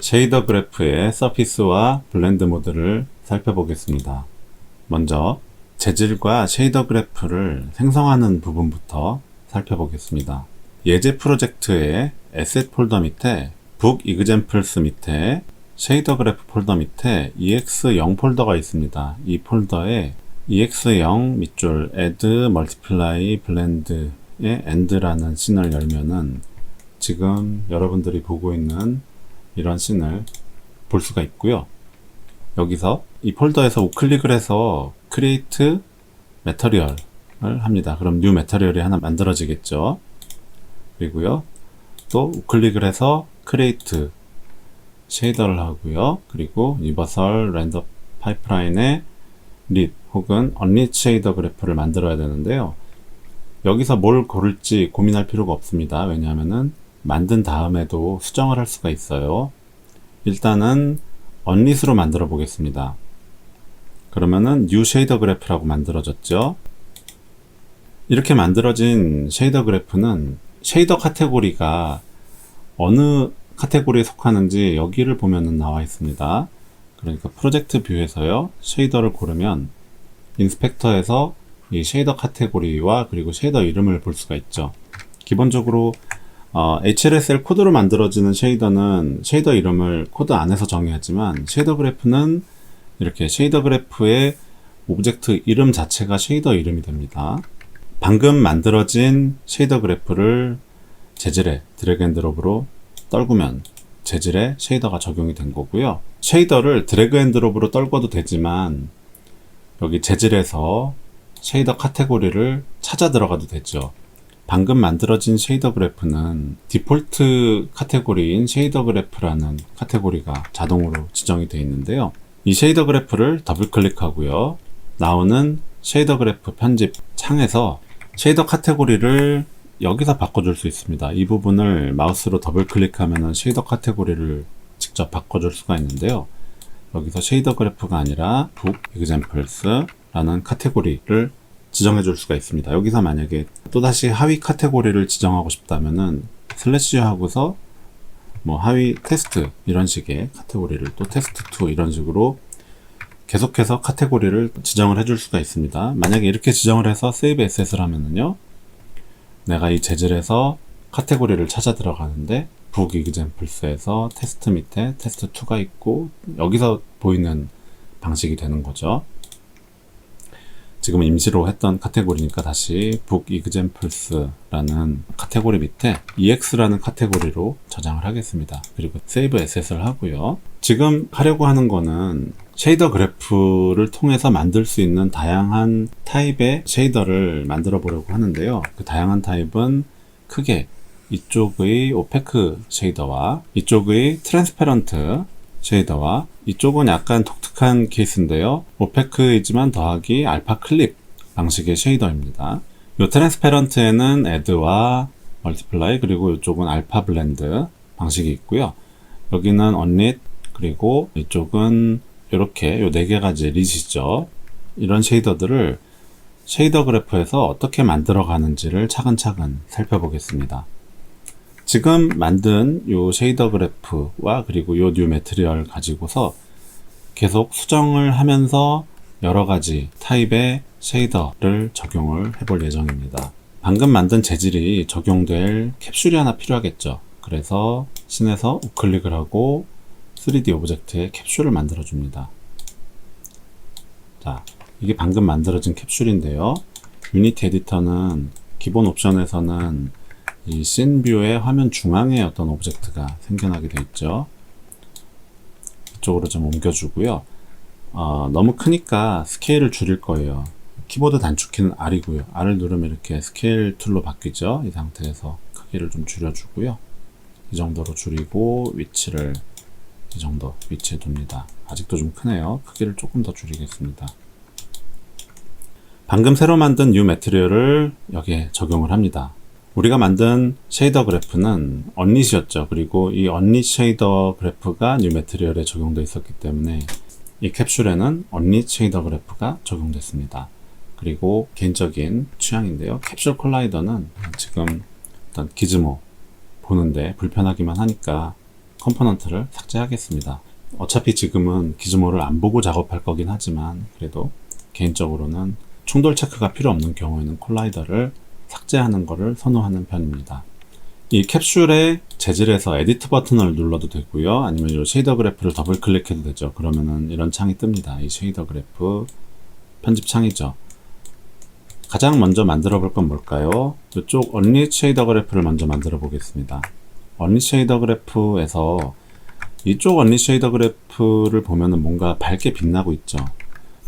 쉐이더 그래프의 서피스와 블렌드 모드를 살펴보겠습니다. 먼저 재질과 쉐이더 그래프를 생성하는 부분부터 살펴보겠습니다. 예제 프로젝트의 에셋 폴더 밑에 북 이그젬플스 밑에 쉐이더 그래프 폴더 밑에 ex0 폴더가 있습니다. 이 폴더에 ex0 밑줄 add, multiply, blend의 end라는 씬을 열면은 지금 여러분들이 보고 있는 이런 씬을 볼 수가 있고요. 여기서 이 폴더에서 우클릭을 해서 create material을 합니다. 그럼 new material이 하나 만들어지겠죠. 그리고요, 또 우클릭을 해서 create 쉐이더를 하고요. 그리고 유니버설 렌더 파이프라인에 lit 혹은 unlit 쉐이더 그래프를 만들어야 되는데요. 여기서 뭘 고를지 고민할 필요가 없습니다. 왜냐하면은 만든 다음에도 수정을 할 수가 있어요. 일단은 unlit으로 만들어 보겠습니다. 그러면은 new 쉐이더 그래프라고 만들어졌죠. 이렇게 만들어진 쉐이더 그래프는 쉐이더 카테고리가 어느 카테고리에 속하는지 여기를 보면은 나와 있습니다. 그러니까 프로젝트 뷰에서요, 쉐이더를 고르면 인스펙터에서 이 쉐이더 카테고리와 그리고 쉐이더 이름을 볼 수가 있죠. 기본적으로 HLSL 코드로 만들어지는 쉐이더는 쉐이더 이름을 코드 안에서 정의하지만 쉐이더 그래프는 이렇게 쉐이더 그래프의 오브젝트 이름 자체가 쉐이더 이름이 됩니다. 방금 만들어진 쉐이더 그래프를 재질에 드래그 앤 드롭으로 떨구면 재질에 쉐이더가 적용이 된 거고요. 쉐이더를 드래그 앤 드롭으로 떨궈도 되지만 여기 재질에서 쉐이더 카테고리를 찾아 들어가도 되죠. 방금 만들어진 쉐이더 그래프는 디폴트 카테고리인 쉐이더 그래프라는 카테고리가 자동으로 지정이 되어 있는데요. 이 쉐이더 그래프를 더블 클릭하고요. 나오는 쉐이더 그래프 편집 창에서 쉐이더 카테고리를 여기서 바꿔줄 수 있습니다. 이 부분을 마우스로 더블 클릭하면 쉐이더 카테고리를 직접 바꿔줄 수가 있는데요. 여기서 쉐이더 그래프가 아니라 북 examples라는 카테고리를 지정해 줄 수가 있습니다. 여기서 만약에 또다시 하위 카테고리를 지정하고 싶다면은 슬래시 하고서 뭐 하위 테스트 이런 식의 카테고리를 또 테스트2 이런 식으로 계속해서 카테고리를 지정을 해줄 수가 있습니다. 만약에 이렇게 지정을 해서 세이브 에셋을 하면은요, 내가 이 재질에서 카테고리를 찾아 들어가는데 북 이그젬플스에서 테스트 밑에 테스트2가 있고 여기서 보이는 방식이 되는 거죠. 지금 임시로 했던 카테고리니까 다시 북 이그젬플스라는 카테고리 밑에 ex라는 카테고리로 저장을 하겠습니다. 그리고 세이브 에셋을 하고요. 지금 하려고 하는 거는 쉐이더 그래프를 통해서 만들 수 있는 다양한 타입의 쉐이더를 만들어 보려고 하는데요. 그 다양한 타입은 크게 이쪽의 오페크 쉐이더와 이쪽의 트랜스페런트 쉐이더와 이쪽은 약간 독특한 케이스인데요. 오페크이지만 더하기 알파 클립 방식의 쉐이더입니다. 이 트랜스페런트에는 add와 multiply 그리고 이쪽은 알파 블렌드 방식이 있고요. 여기는 unlit 그리고 이쪽은 이렇게 요 4개가지 릿이죠. 이런 쉐이더들을 쉐이더 그래프에서 어떻게 만들어 가는지를 차근차근 살펴보겠습니다. 지금 만든 요 쉐이더 그래프와 그리고 요 뉴 매트리얼 가지고서 계속 수정을 하면서 여러가지 타입의 쉐이더를 적용을 해볼 예정입니다. 방금 만든 재질이 적용될 캡슐이 하나 필요하겠죠. 그래서 씬에서 우클릭을 하고 3D 오브젝트에 캡슐을 만들어 줍니다. 자, 이게 방금 만들어진 캡슐인데요. 유니티 에디터는 기본 옵션에서는 이 씬 뷰의 화면 중앙에 어떤 오브젝트가 생겨나게 되어 있죠. 이쪽으로 좀 옮겨주고요. 너무 크니까 스케일을 줄일 거예요. 키보드 단축키는 R이고요. R을 누르면 이렇게 스케일 툴로 바뀌죠. 이 상태에서 크기를 좀 줄여주고요. 이 정도로 줄이고 위치를 이 정도 위치에 둡니다. 아직도 좀 크네요. 크기를 조금 더 줄이겠습니다. 방금 새로 만든 뉴 매트리얼을 여기에 적용을 합니다. 우리가 만든 쉐이더 그래프는 언릿이었죠. 그리고 이 언릿 쉐이더 그래프가 뉴 매트리얼에 적용되어 있었기 때문에 이 캡슐에는 언릿 쉐이더 그래프가 적용됐습니다. 그리고 개인적인 취향인데요. 캡슐 콜라이더는 지금 어떤 기즈모 보는데 불편하기만 하니까 컴포넌트를 삭제하겠습니다. 어차피 지금은 기즈모를 안 보고 작업할 거긴 하지만 그래도 개인적으로는 충돌 체크가 필요 없는 경우에는 콜라이더를 삭제하는 것을 선호하는 편입니다. 이 캡슐의 재질에서 에디트 버튼을 눌러도 되고요. 아니면 이 쉐이더 그래프를 더블 클릭해도 되죠. 그러면은 이런 창이 뜹니다. 이 쉐이더 그래프 편집 창이죠. 가장 먼저 만들어 볼 건 뭘까요? 이쪽 언리 쉐이더 그래프를 먼저 만들어 보겠습니다. 언리 쉐이더 그래프에서 이쪽 언리 쉐이더 그래프를 보면은 뭔가 밝게 빛나고 있죠.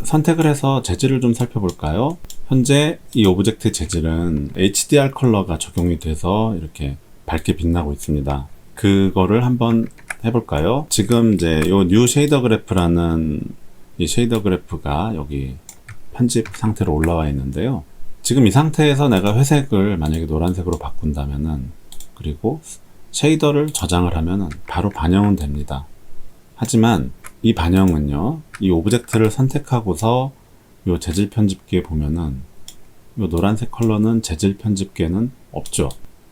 선택을 해서 재질을 좀 살펴볼까요? 현재 이 오브젝트 재질은 HDR 컬러가 적용이 돼서 이렇게 밝게 빛나고 있습니다. 그거를 한번 해볼까요? 지금 이제 요 뉴 쉐이더 그래프라는 이 쉐이더 그래프가 여기 편집 상태로 올라와 있는데요. 지금 이 상태에서 내가 회색을 만약에 노란색으로 바꾼다면은, 그리고 쉐이더를 저장을 하면은 바로 반영은 됩니다. 하지만 이 반영은요, 이 오브젝트를 선택하고서 요 재질 편집기에 보면은 요 노란색 컬러는 재질 편집기에는 없죠.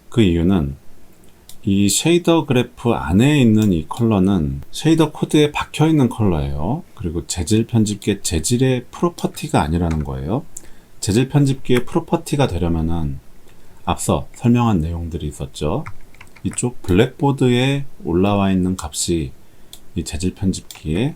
그 이유는 이 쉐이더 그래프 안에 있는 이 컬러는 쉐이더 코드에 박혀 있는 컬러예요. 그리고 재질 편집기의 재질의 프로퍼티가 아니라는 거예요. 재질 편집기의 프로퍼티가 되려면은 앞서 설명한 내용들이 있었죠. 이쪽 블랙보드에 올라와 있는 값이 이 재질 편집기의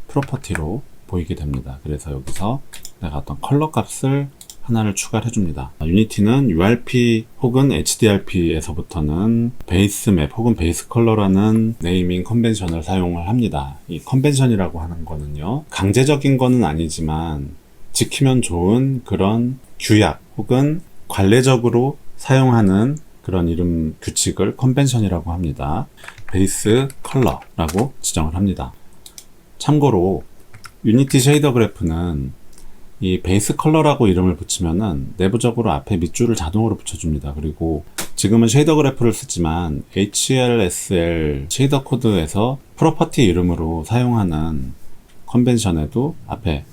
프로퍼티로 보이게 됩니다. 그래서 여기서 내가 어떤 컬러 값을 하나를 추가를 해줍니다. 유니티는 URP 혹은 HDRP에서부터는 베이스 맵 혹은 베이스 컬러라는 네이밍 컨벤션을 사용을 합니다. 이 컨벤션이라고 하는 거는요, 강제적인 거는 아니지만 지키면 좋은 그런 규약 혹은 관례적으로 사용하는 그런 이름 규칙을 컨벤션이라고 합니다. 베이스 컬러라고 지정을 합니다. 참고로 유니티 쉐이더 그래프는 이 베이스 컬러라고 이름을 붙이면은 내부적으로 앞에 밑줄을 자동으로 붙여줍니다. 그리고 지금은 쉐이더 그래프를 쓰지만 HLSL 쉐이더 코드에서 프로퍼티 이름으로 사용하는 컨벤션에도 앞에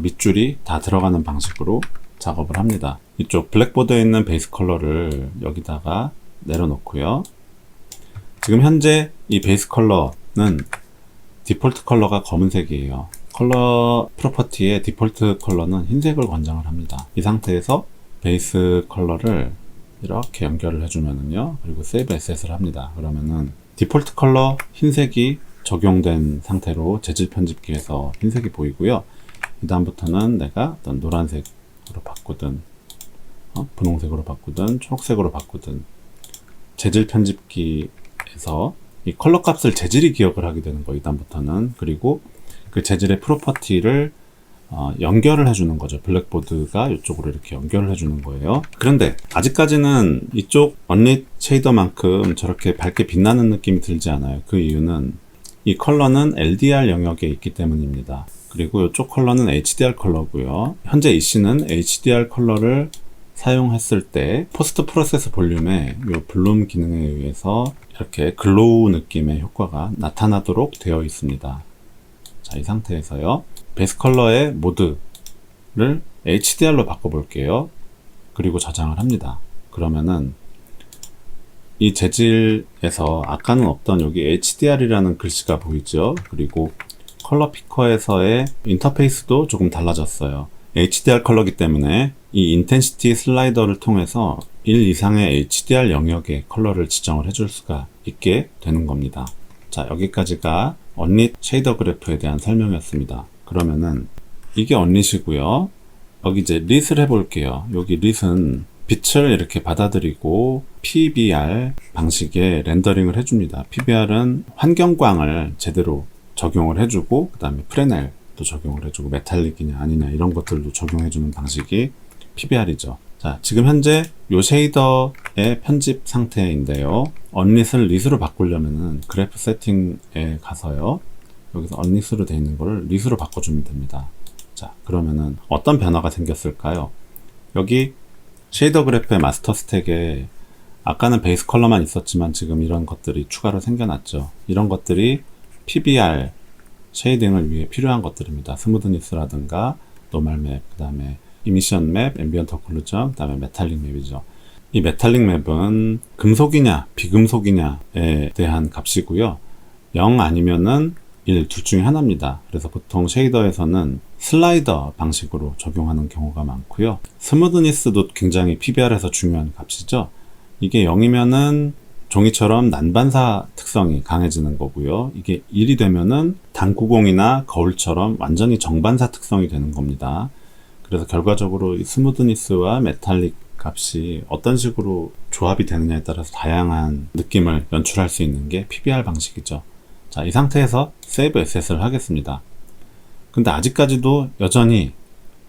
밑줄이 다 들어가는 방식으로 작업을 합니다. 이쪽 블랙보드에 있는 베이스 컬러를 여기다가 내려놓고요. 지금 현재 이 베이스 컬러는 디폴트 컬러가 검은색이에요. 컬러 프로퍼티의 디폴트 컬러는 흰색을 권장을 합니다. 이 상태에서 베이스 컬러를 이렇게 연결을 해주면은요, 그리고 세이브 에셋을 합니다. 그러면은 디폴트 컬러 흰색이 적용된 상태로 재질 편집기에서 흰색이 보이고요. 이 다음부터는 내가 어떤 노란색으로 바꾸든 분홍색으로 바꾸든 초록색으로 바꾸든 재질 편집기에서 이 컬러 값을 재질이 기억을 하게 되는 거예요. 이 다음부터는. 그리고 그 재질의 프로퍼티를 연결을 해주는 거죠. 블랙보드가 이쪽으로 이렇게 연결을 해주는 거예요. 그런데 아직까지는 이쪽 언릿 쉐이더만큼 저렇게 밝게 빛나는 느낌이 들지 않아요. 그 이유는 이 컬러는 LDR 영역에 있기 때문입니다. 그리고 이쪽 컬러는 HDR 컬러고요. 현재 이 씬은 HDR 컬러를 사용했을 때 포스트 프로세스 볼륨에 이 블룸 기능에 의해서 이렇게 글로우 느낌의 효과가 나타나도록 되어 있습니다. 자, 이 상태에서요, 베이스 컬러의 모드를 HDR로 바꿔볼게요. 그리고 저장을 합니다. 그러면은 이 재질에서 아까는 없던 여기 HDR이라는 글씨가 보이죠. 그리고 컬러 피커에서의 인터페이스도 조금 달라졌어요. HDR 컬러이기 때문에 이 인텐시티 슬라이더를 통해서 1 이상의 HDR 영역의 컬러를 지정을 해줄 수가 있게 되는 겁니다. 자, 여기까지가 언릿 쉐이더 그래프에 대한 설명이었습니다. 그러면은 이게 언릿이고요. 여기 이제 릿을 해볼게요. 여기 릿은 빛을 이렇게 받아들이고 PBR 방식의 렌더링을 해줍니다. PBR은 환경광을 제대로 적용을 해주고, 그 다음에 프레넬도 적용을 해주고, 메탈릭이냐 아니냐 이런 것들도 적용해주는 방식이 PBR이죠. 자, 지금 현재 요 쉐이더의 편집 상태인데요. 언릿을 릿으로 바꾸려면은 그래프 세팅에 가서요, 여기서 언릿으로 되어 있는 거를 릿으로 바꿔주면 됩니다. 자, 그러면은 어떤 변화가 생겼을까요? 여기 쉐이더 그래프의 마스터 스택에 아까는 베이스 컬러만 있었지만 지금 이런 것들이 추가로 생겨났죠. 이런 것들이 PBR 쉐이딩을 위해 필요한 것들입니다. 스무드니스라든가 노멀 맵, 그 다음에 이미션 맵, 앰비언트 오클루전, 그 다음에 메탈릭 맵이죠. 이 메탈릭 맵은 금속이냐 비금속이냐에 대한 값이고요. 0 아니면은 1 둘 중에 하나입니다. 그래서 보통 쉐이더에서는 슬라이더 방식으로 적용하는 경우가 많고요. 스무드니스도 굉장히 PBR에서 중요한 값이죠. 이게 0이면은 종이처럼 난반사 특성이 강해지는 거고요. 이게 1이 되면은 당구공이나 거울처럼 완전히 정반사 특성이 되는 겁니다. 그래서 결과적으로 이 스무드니스와 메탈릭 값이 어떤 식으로 조합이 되느냐에 따라서 다양한 느낌을 연출할 수 있는 게 PBR 방식이죠. 자, 이 상태에서 Save Asset을 하겠습니다. 근데 아직까지도 여전히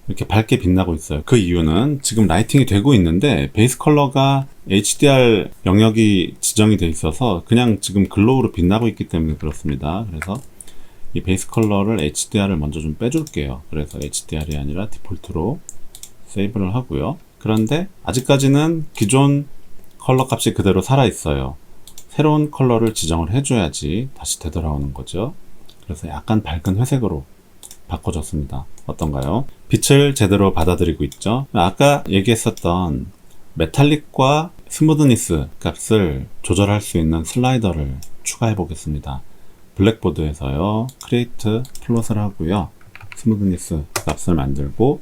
이렇게 밝게 빛나고 있어요. 그 이유는 지금 라이팅이 되고 있는데 베이스 컬러가 HDR 영역이 지정이 돼 있어서 그냥 지금 글로우로 빛나고 있기 때문에 그렇습니다. 그래서 이 베이스 컬러를 HDR을 먼저 좀 빼줄게요. 그래서 HDR이 아니라 디폴트로 세이브를 하고요. 그런데 아직까지는 기존 컬러 값이 그대로 살아 있어요. 새로운 컬러를 지정을 해줘야지 다시 되돌아오는 거죠. 그래서 약간 밝은 회색으로 바꿔줬습니다. 어떤가요? 빛을 제대로 받아들이고 있죠. 아까 얘기했었던 메탈릭과 스무드니스 값을 조절할 수 있는 슬라이더를 추가해 보겠습니다. 블랙보드에서요, 크리에이트 플롯을 하고요, 스무드니스 값을 만들고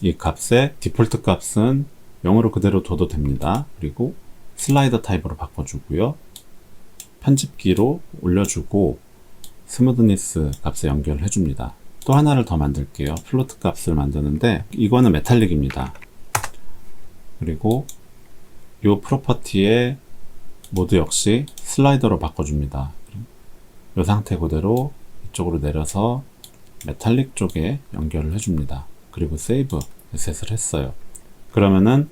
이 값의 디폴트 값은 0으로 그대로 둬도 됩니다. 그리고 슬라이더 타입으로 바꿔주고요, 편집기로 올려주고 스무드니스 값에 연결을 해줍니다. 또 하나를 더 만들게요. 플로트 값을 만드는데 이거는 메탈릭입니다. 그리고 이 프로퍼티의 모드 역시 슬라이더로 바꿔줍니다. 이 상태 그대로 이쪽으로 내려서 메탈릭 쪽에 연결을 해줍니다. 그리고 세이브 에셋을 했어요. 그러면은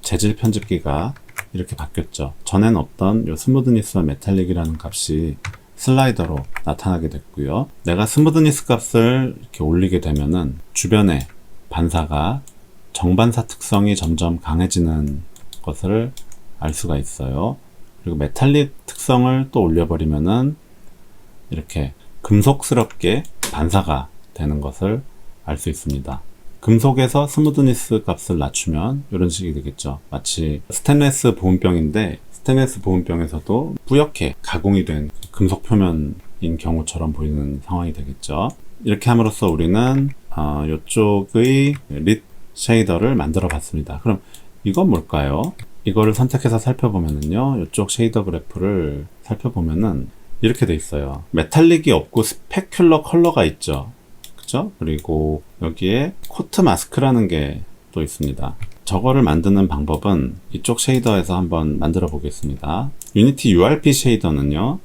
재질 편집기가 이렇게 바뀌었죠. 전엔 없던 이 스무드니스와 메탈릭이라는 값이 슬라이더로 나타나게 됐고요. 내가 스무드니스 값을 이렇게 올리게 되면은 주변에 반사가 정반사 특성이 점점 강해지는 것을 알 수가 있어요. 그리고 메탈릭 특성을 또 올려버리면은 이렇게 금속스럽게 반사가 되는 것을 알 수 있습니다. 금속에서 스무드니스 값을 낮추면 이런 식이 되겠죠. 마치 스테인레스 보온병인데 스테인레스 보온병에서도 뿌옇게 가공이 된 금속 표면인 경우처럼 보이는 상황이 되겠죠. 이렇게 함으로써 우리는 이쪽의 릿 쉐이더를 만들어 봤습니다. 그럼 이건 뭘까요? 이거를 선택해서 살펴보면은요, 이쪽 쉐이더 그래프를 살펴보면은 이렇게 돼 있어요. 메탈릭이 없고 스페큘러 컬러가 있죠. 그죠? 그리고 여기에 코트 마스크라는 게 또 있습니다. 저거를 만드는 방법은 이쪽 쉐이더에서 한번 만들어 보겠습니다. 유니티 URP 쉐이더는요,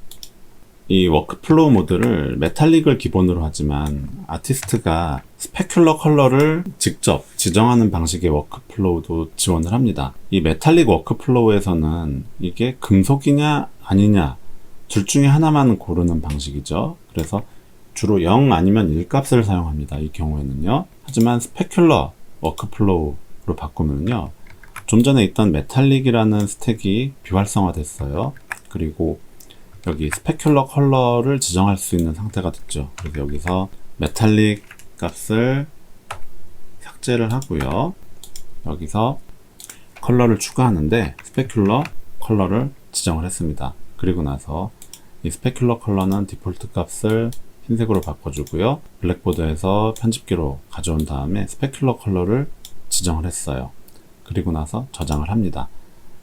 이 워크플로우 모드를 메탈릭을 기본으로 하지만 아티스트가 스페큘러 컬러를 직접 지정하는 방식의 워크플로우도 지원을 합니다. 이 메탈릭 워크플로우에서는 이게 금속이냐 아니냐 둘 중에 하나만 고르는 방식이죠. 그래서 주로 0 아니면 1 값을 사용합니다. 이 경우에는요. 하지만 스페큘러 워크플로우로 바꾸면요, 좀 전에 있던 메탈릭이라는 스택이 비활성화 됐어요. 그리고 여기 스페큘러 컬러를 지정할 수 있는 상태가 됐죠. 그래서 여기서 메탈릭 값을 삭제를 하고요, 여기서 컬러를 추가하는데 스페큘러 컬러를 지정을 했습니다. 그리고 나서 이 스페큘러 컬러는 디폴트 값을 흰색으로 바꿔주고요, 블랙보드에서 편집기로 가져온 다음에 스페큘러 컬러를 지정을 했어요. 그리고 나서 저장을 합니다.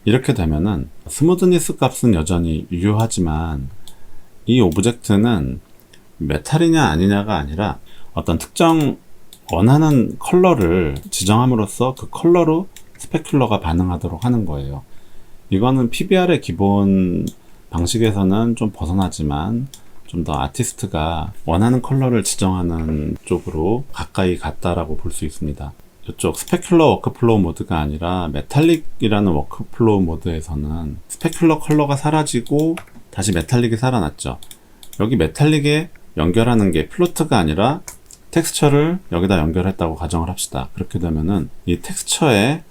이렇게 되면은 스무드니스 값은 여전히 유효하지만 이 오브젝트는 메탈이냐 아니냐가 아니라 어떤 특정 원하는 컬러를 지정함으로써 그 컬러로 스페큘러가 반응하도록 하는 거예요. 이거는 PBR의 기본 방식에서는 좀 벗어나지만 좀 더 아티스트가 원하는 컬러를 지정하는 쪽으로 가까이 갔다라고 볼 수 있습니다. 이쪽 스페큘러 워크플로우 모드가 아니라 메탈릭이라는 워크플로우 모드에서는 스페큘러 컬러가 사라지고 다시 메탈릭이 살아났죠. 여기 메탈릭에 연결하는 게 플로트가 아니라 텍스처를 여기다 연결했다고 가정을 합시다. 그렇게 되면은 이 텍스처의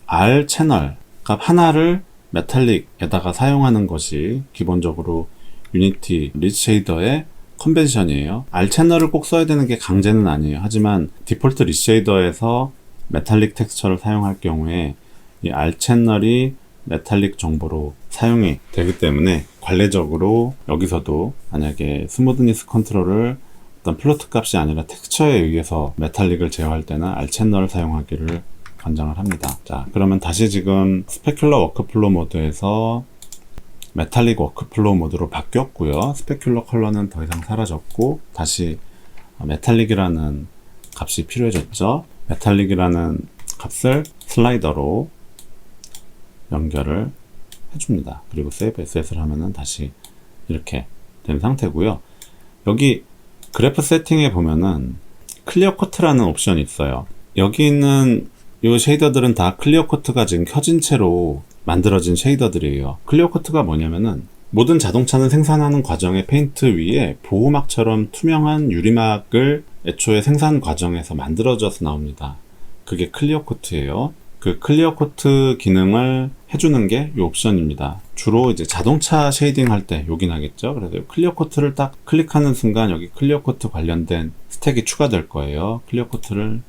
R 채널 값 하나를 메탈릭에다가 사용하는 것이 기본적으로 유니티 릿 쉐이더의 컨벤션이에요. R 채널을 꼭 써야 되는 게 강제는 아니에요. 하지만 디폴트 릿 쉐이더에서 메탈릭 텍스처를 사용할 경우에 이 R 채널이 메탈릭 정보로 사용이 되기 때문에 관례적으로 여기서도 만약에 스무드니스 컨트롤을 어떤 플로트 값이 아니라 텍스처에 의해서 메탈릭을 제어할 때는 R 채널을 사용하기를 권장을 합니다. 자, 그러면 다시 지금 스페큘러 워크플로우 모드에서 메탈릭 워크플로우 모드로 바뀌었고요. 스페큘러 컬러는 더 이상 사라졌고 다시 메탈릭이라는 값이 필요해졌죠. 메탈릭이라는 값을 슬라이더로 연결을 해줍니다. 그리고 세이브 SS를 하면은 다시 이렇게 된 상태고요. 여기 그래프 세팅에 보면은 클리어 코트라는 옵션이 있어요. 여기 있는 이 쉐이더들은 다 클리어 코트가 지금 켜진 채로 만들어진 쉐이더들이에요. 클리어 코트가 뭐냐면은 모든 자동차는 생산하는 과정의 페인트 위에 보호막처럼 투명한 유리막을 애초에 생산 과정에서 만들어져서 나옵니다. 그게 클리어 코트예요. 그 클리어 코트 기능을 해주는 게 이 옵션입니다. 주로 이제 자동차 쉐이딩 할 때 여기 나겠죠. 그래서 클리어 코트를 딱 클릭하는 순간 여기 클리어 코트 관련된 스택이 추가될 거예요. 클리어 코트를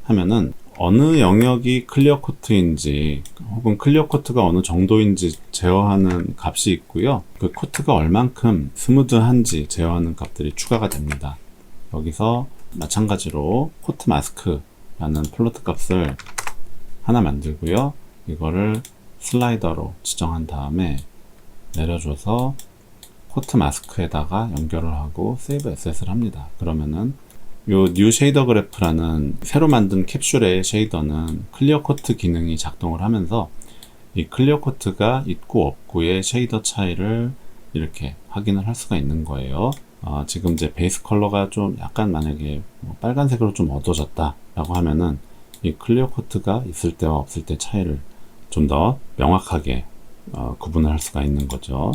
하면은 어느 영역이 클리어 코트인지 혹은 클리어 코트가 어느 정도인지 제어하는 값이 있고요. 그 코트가 얼만큼 스무드한지 제어하는 값들이 추가가 됩니다. 여기서 마찬가지로 코트 마스크라는 플로트 값을 하나 만들고요. 이거를 슬라이더로 지정한 다음에 내려줘서 코트 마스크에다가 연결을 하고 세이브 SS를 합니다. 그러면은 요 뉴 쉐이더 그래프라는 새로 만든 캡슐의 쉐이더는 클리어 코트 기능이 작동을 하면서 이 클리어 코트가 있고 없고의 쉐이더 차이를 이렇게 확인을 할 수가 있는 거예요. 지금 이제 베이스 컬러가 좀 약간 만약에 빨간색으로 좀 어두워졌다 라고 하면은 이 클리어 코트가 있을 때와 없을 때 차이를 좀 더 명확하게 구분을 할 수가 있는 거죠.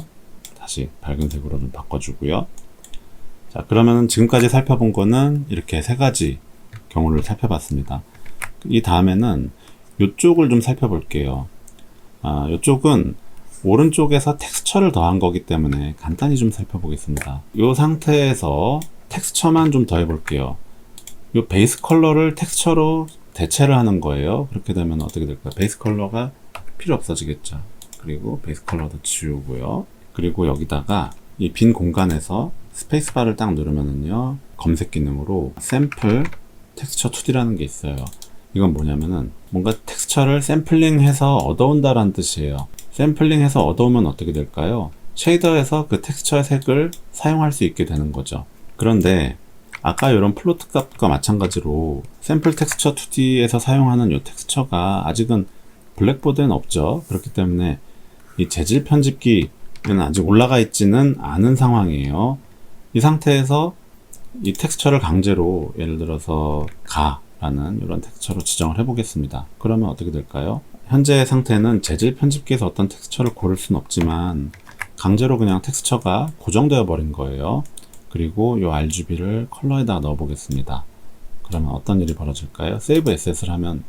다시 밝은색으로 좀 바꿔주고요. 자, 그러면 지금까지 살펴본 거는 이렇게 세 가지 경우를 살펴봤습니다. 이 다음에는 이쪽을 좀 살펴볼게요. 이쪽은 오른쪽에서 텍스처를 더한 거기 때문에 간단히 좀 살펴보겠습니다. 이 상태에서 텍스처만 좀 더해 볼게요. 이 베이스 컬러를 텍스처로 대체를 하는 거예요. 그렇게 되면 어떻게 될까요? 베이스 컬러가 필요 없어지겠죠. 그리고 베이스 컬러도 지우고요. 그리고 여기다가 이 빈 공간에서 스페이스바를 딱 누르면은요, 검색 기능으로 샘플 텍스처 2D라는 게 있어요. 이건 뭐냐면은 뭔가 텍스처를 샘플링해서 얻어온다라는 뜻이에요. 샘플링해서 얻어오면 어떻게 될까요? 쉐이더에서 그 텍스처의 색을 사용할 수 있게 되는 거죠. 그런데 아까 이런 플로트 값과 마찬가지로 샘플 텍스처 2D에서 사용하는 이 텍스처가 아직은 블랙보드에는 없죠. 그렇기 때문에 이 재질 편집기는 아직 올라가 있지는 않은 상황이에요. 이 상태에서 이 텍스처를 강제로 예를 들어서 가라는 이런 텍스처로 지정을 해 보겠습니다. 그러면 어떻게 될까요? 현재 상태는 재질 편집기에서 어떤 텍스처를 고를 수는 없지만 강제로 그냥 텍스처가 고정되어 버린 거예요. 그리고 이 RGB를 컬러에다 넣어 보겠습니다. 그러면 어떤 일이 벌어질까요? 세이브 SS를 하면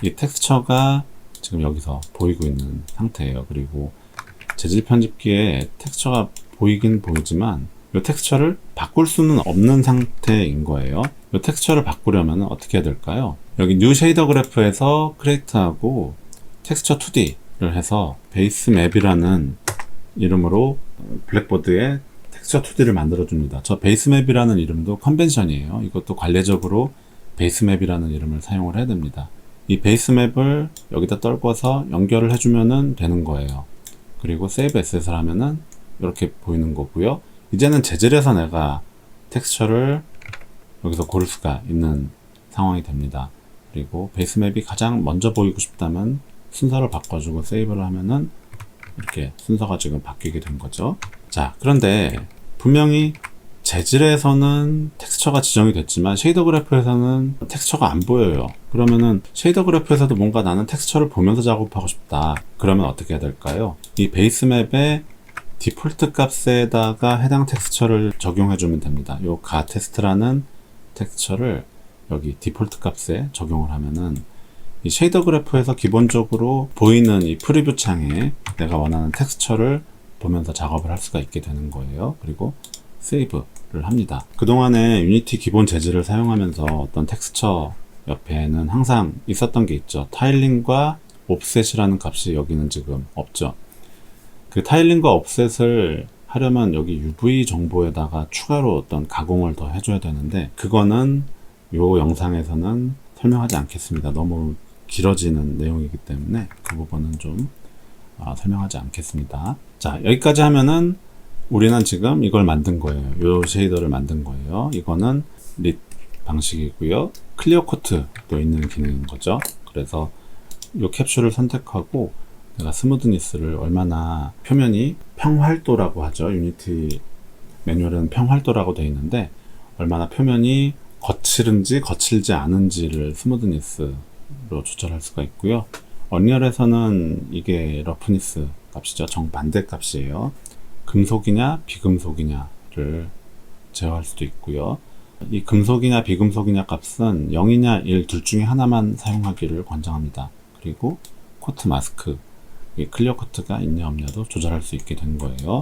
이 텍스처가 지금 여기서 보이고 있는 상태예요. 그리고 재질 편집기에 텍스처가 보이긴 보이지만 이 텍스처를 바꿀 수는 없는 상태인 거예요. 이 텍스처를 바꾸려면 어떻게 해야 될까요? 여기 뉴 쉐이더 그래프에서 크리에이트하고 텍스처 2D를 해서 베이스 맵이라는 이름으로 블랙보드에 텍스처 2D를 만들어 줍니다. 저 베이스 맵이라는 이름도 컨벤션이에요. 이것도 관례적으로 베이스 맵이라는 이름을 사용을 해야 됩니다. 이 베이스 맵을 여기다 떨궈서 연결을 해주면 되는 거예요. 그리고 세이브 SS를 하면은 이렇게 보이는 거고요. 이제는 재질에서 내가 텍스처를 여기서 고를 수가 있는 상황이 됩니다. 그리고 베이스 맵이 가장 먼저 보이고 싶다면 순서를 바꿔주고 세이브를 하면은 이렇게 순서가 지금 바뀌게 된 거죠. 자, 그런데 분명히 재질에서는 텍스처가 지정이 됐지만 쉐이더 그래프에서는 텍스처가 안 보여요. 그러면은 쉐이더 그래프에서도 뭔가 나는 텍스처를 보면서 작업하고 싶다. 그러면 어떻게 해야 될까요? 이 베이스 맵에 디폴트 값에다가 해당 텍스처를 적용해 주면 됩니다. 요 가 테스트라는 텍스처를 여기 디폴트 값에 적용을 하면은 이 쉐이더 그래프에서 기본적으로 보이는 이 프리뷰 창에 내가 원하는 텍스처를 보면서 작업을 할 수가 있게 되는 거예요. 그리고 세이브를 합니다. 그동안에 유니티 기본 재질을 사용하면서 어떤 텍스처 옆에는 항상 있었던 게 있죠. 타일링과 옵셋이라는 값이 여기는 지금 없죠. 그 타일링과 옵셋을 하려면 여기 UV 정보에다가 추가로 어떤 가공을 더 해줘야 되는데 그거는 요 영상에서는 설명하지 않겠습니다. 너무 길어지는 내용이기 때문에 그 부분은 좀 설명하지 않겠습니다. 자, 여기까지 하면은 우리는 지금 이걸 만든 거예요. 요 쉐이더를 만든 거예요. 이거는 릿 방식이고요. 클리어 코트도 있는 기능인 거죠. 그래서 요 캡슐을 선택하고 내가 스무드니스를 얼마나 표면이 평활도라고 하죠. 유니티 매뉴얼은 평활도라고 되어 있는데 얼마나 표면이 거칠은지 거칠지 않은지를 스무드니스로 조절할 수가 있고요. 언리얼에서는 이게 러프니스 값이죠. 정반대 값이에요. 금속이냐 비금속이냐를 제어할 수도 있고요. 이 금속이냐 비금속이냐 값은 0이냐 1 둘 중에 하나만 사용하기를 권장합니다. 그리고 코트 마스크, 클리어 코트가 있냐 없냐도 조절할 수 있게 된 거예요.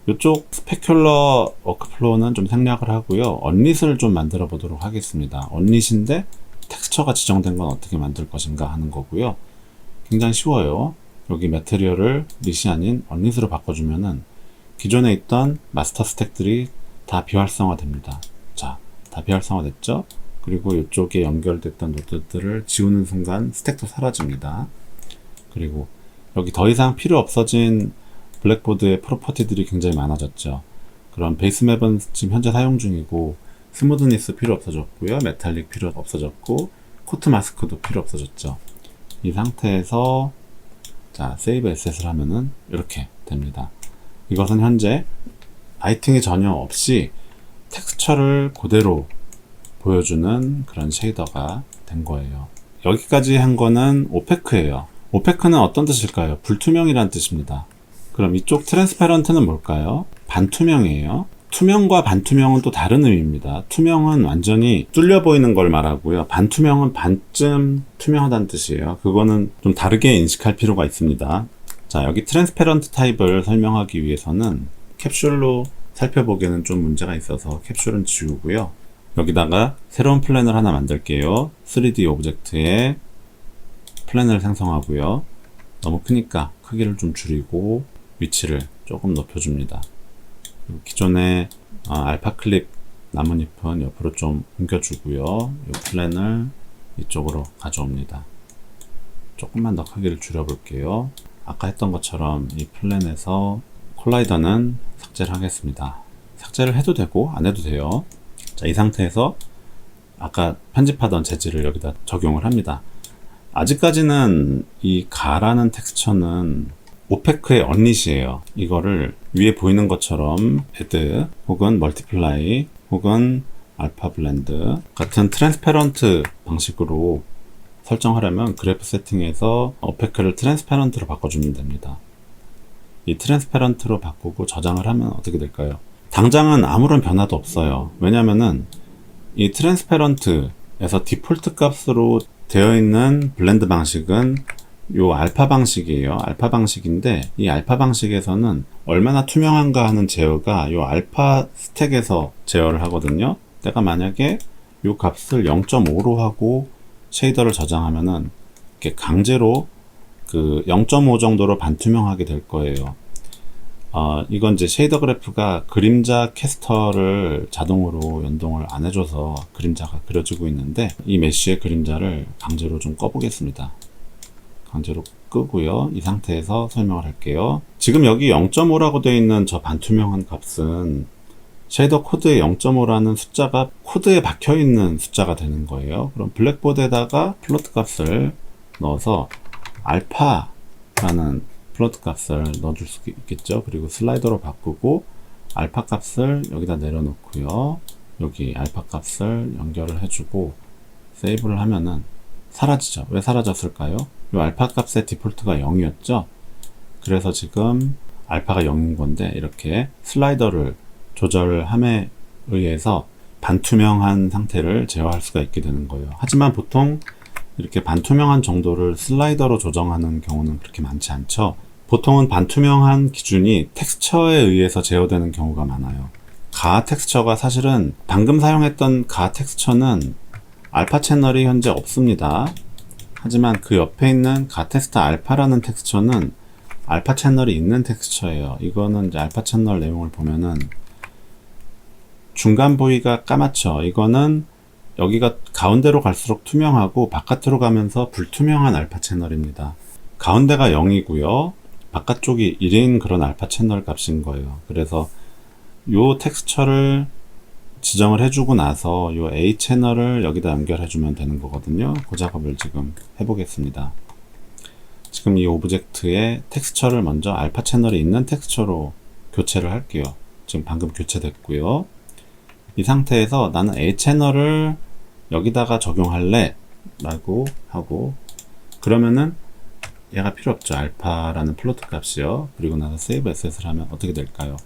이쪽 스페큘러 워크플로우는 좀 생략을 하고요. 언릿을 좀 만들어 보도록 하겠습니다. 언릿인데 텍스처가 지정된 건 어떻게 만들 것인가 하는 거고요. 굉장히 쉬워요. 여기 매테리얼을 릿이 아닌 언릿으로 바꿔주면은 기존에 있던 마스터 스택들이 다 비활성화 됩니다. 자, 다 비활성화 됐죠? 그리고 이쪽에 연결됐던 노드들을 지우는 순간 스택도 사라집니다. 그리고 여기 더 이상 필요 없어진 블랙보드의 프로퍼티들이 굉장히 많아졌죠. 그럼 베이스 맵은 지금 현재 사용 중이고 스무드니스 필요 없어졌고요. 메탈릭 필요 없어졌고 코트 마스크도 필요 없어졌죠. 이 상태에서 자, 세이브 에셋을 하면은 이렇게 됩니다. 이것은 현재 라이팅이 전혀 없이 텍스처를 그대로 보여주는 그런 쉐이더가 된 거예요. 여기까지 한 거는 오페크예요. 오페크는 어떤 뜻일까요? 불투명이란 뜻입니다. 그럼 이쪽 트랜스페런트는 뭘까요? 반투명이에요. 투명과 반투명은 또 다른 의미입니다. 투명은 완전히 뚫려 보이는 걸 말하고요. 반투명은 반쯤 투명하다는 뜻이에요. 그거는 좀 다르게 인식할 필요가 있습니다. 자, 여기 트랜스페런트 타입을 설명하기 위해서는 캡슐로 살펴보기에는 좀 문제가 있어서 캡슐은 지우고요. 여기다가 새로운 플랜을 하나 만들게요. 3D 오브젝트에 플랜을 생성하고요. 너무 크니까 크기를 좀 줄이고 위치를 조금 높여줍니다. 기존의 알파 클립 나뭇잎은 옆으로 좀 옮겨주고요. 이 플랜을 이쪽으로 가져옵니다. 조금만 더 크기를 줄여볼게요. 아까 했던 것처럼 이 플랜에서 콜라이더는 삭제를 하겠습니다. 삭제를 해도 되고 안 해도 돼요. 자, 이 상태에서 아까 편집하던 재질을 여기다 적용을 합니다. 아직까지는 이 가라는 텍스처는 오페크의 언릿이에요. 이거를 위에 보이는 것처럼 add 혹은 multiply 혹은 알파 블렌드 같은 트랜스페런트 방식으로 설정하려면 그래프 세팅에서 오페크를 트랜스페런트로 바꿔주면 됩니다. 이 트랜스페런트로 바꾸고 저장을 하면 어떻게 될까요? 당장은 아무런 변화도 없어요. 왜냐면은 이 트랜스페런트에서 디폴트 값으로 되어 있는 블렌드 방식은 요 알파 방식이에요. 알파 방식인데 이 알파 방식에서는 얼마나 투명한가 하는 제어가 요 알파 스택에서 제어를 하거든요. 내가 만약에 요 값을 0.5로 하고 쉐이더를 저장하면은 이렇게 강제로 그 0.5 정도로 반투명하게 될 거예요. 이건 이제 쉐이더 그래프가 그림자 캐스터를 자동으로 연동을 안 해줘서 그림자가 그려지고 있는데 이 메쉬의 그림자를 강제로 좀 꺼보겠습니다. 강제로 끄고요. 이 상태에서 설명을 할게요. 지금 여기 0.5라고 되어 있는 저 반투명한 값은 쉐이더 코드에 0.5라는 숫자가 코드에 박혀 있는 숫자가 되는 거예요. 그럼 블랙보드에다가 플로트 값을 넣어서 알파라는 플로트 값을 넣어줄 수 있겠죠. 그리고 슬라이더로 바꾸고 알파 값을 여기다 내려놓고요. 여기 알파 값을 연결을 해주고 세이브를 하면은 사라지죠. 왜 사라졌을까요? 이 알파 값의 디폴트가 0이었죠. 그래서 지금 알파가 0인 건데 이렇게 슬라이더를 조절함에 의해서 반투명한 상태를 제어할 수가 있게 되는 거예요. 하지만 보통 이렇게 반투명한 정도를 슬라이더로 조정하는 경우는 그렇게 많지 않죠. 보통은 반투명한 기준이 텍스처에 의해서 제어되는 경우가 많아요. 가 텍스처가 사실은 방금 사용했던 가 텍스처는 알파 채널이 현재 없습니다. 하지만 그 옆에 있는 가테스타 알파라는 텍스처는 알파 채널이 있는 텍스처예요. 이거는 이제 알파 채널 내용을 보면은 중간 부위가 까맣죠. 이거는 여기가 가운데로 갈수록 투명하고 바깥으로 가면서 불투명한 알파 채널입니다. 가운데가 0이고요. 바깥쪽이 1인 그런 알파 채널 값인 거예요. 그래서 요 텍스처를 지정을 해주고 나서 요 A 채널을 여기다 연결해주면 되는 거거든요. 그 작업을 지금 해보겠습니다. 지금 이 오브젝트의 텍스처를 먼저 알파 채널이 있는 텍스처로 교체를 할게요. 지금 방금 교체됐고요. 이 상태에서 나는 A 채널을 여기다가 적용할래 라고 하고, 그러면은 얘가 필요 없죠. 알파라는 플로트 값이요. 그리고 나서 save asset을 하면 어떻게 될까요?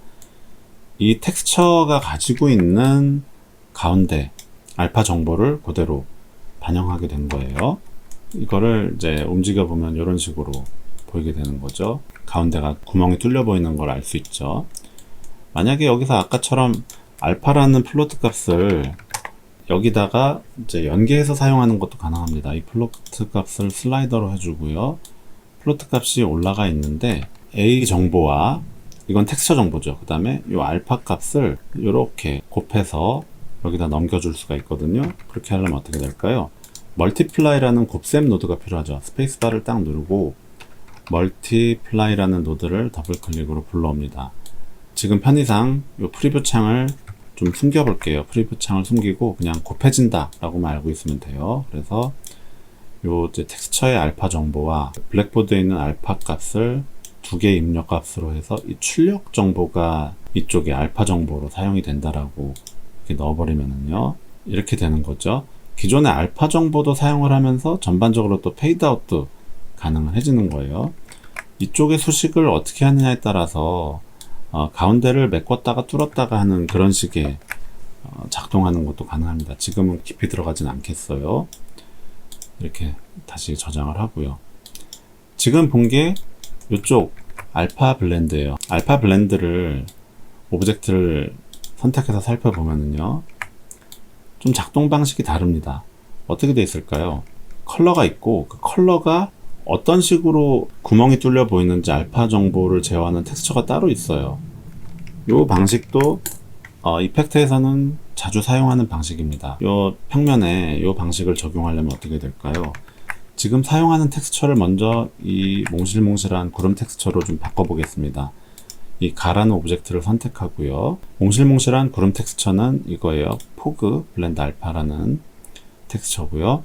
이 텍스처가 가지고 있는 가운데 알파 정보를 그대로 반영하게 된 거예요. 이거를 이제 움직여 보면 이런 식으로 보이게 되는 거죠. 가운데가 구멍이 뚫려 보이는 걸 알 수 있죠. 만약에 여기서 아까처럼 알파라는 플로트 값을 여기다가 이제 연계해서 사용하는 것도 가능합니다. 이 플로트 값을 슬라이더로 해주고요. 플로트 값이 올라가 있는데 A 정보와 이건 텍스처 정보죠. 그 다음에 이 알파 값을 이렇게 곱해서 여기다 넘겨줄 수가 있거든요. 그렇게 하려면 어떻게 될까요? 멀티플라이라는 곱셈 노드가 필요하죠. 스페이스바를 딱 누르고 멀티플라이라는 노드를 더블 클릭으로 불러옵니다. 지금 편의상 이 프리뷰 창을 좀 숨겨 볼게요. 프리뷰 창을 숨기고 그냥 곱해진다 라고만 알고 있으면 돼요. 그래서 요 이제 텍스처의 알파 정보와 블랙보드에 있는 알파 값을 두 개의 입력 값으로 해서 이 출력 정보가 이쪽에 알파 정보로 사용이 된다라고 이렇게 넣어버리면은요, 이렇게 되는 거죠. 기존의 알파 정보도 사용을 하면서 전반적으로 또 페이드아웃도 가능해지는 거예요. 이쪽의 수식을 어떻게 하느냐에 따라서 가운데를 메꿨다가 뚫었다가 하는 그런 식의 작동하는 것도 가능합니다. 지금은 깊이 들어가진 않겠어요. 이렇게 다시 저장을 하고요. 지금 본 게 이쪽 알파 블렌드예요. 알파 블렌드를 오브젝트를 선택해서 살펴보면은요, 좀 작동 방식이 다릅니다. 어떻게 되어 있을까요? 컬러가 있고 그 컬러가 어떤 식으로 구멍이 뚫려 보이는지 알파 정보를 제어하는 텍스처가 따로 있어요. 이 방식도 이펙트에서는 자주 사용하는 방식입니다. 이 평면에 이 방식을 적용하려면 어떻게 될까요? 지금 사용하는 텍스처를 먼저 이 몽실몽실한 구름 텍스처로 좀 바꿔보겠습니다. 이 가라는 오브젝트를 선택하고요. 몽실몽실한 구름 텍스처는 이거예요. 포그 블렌드 알파라는 텍스처고요.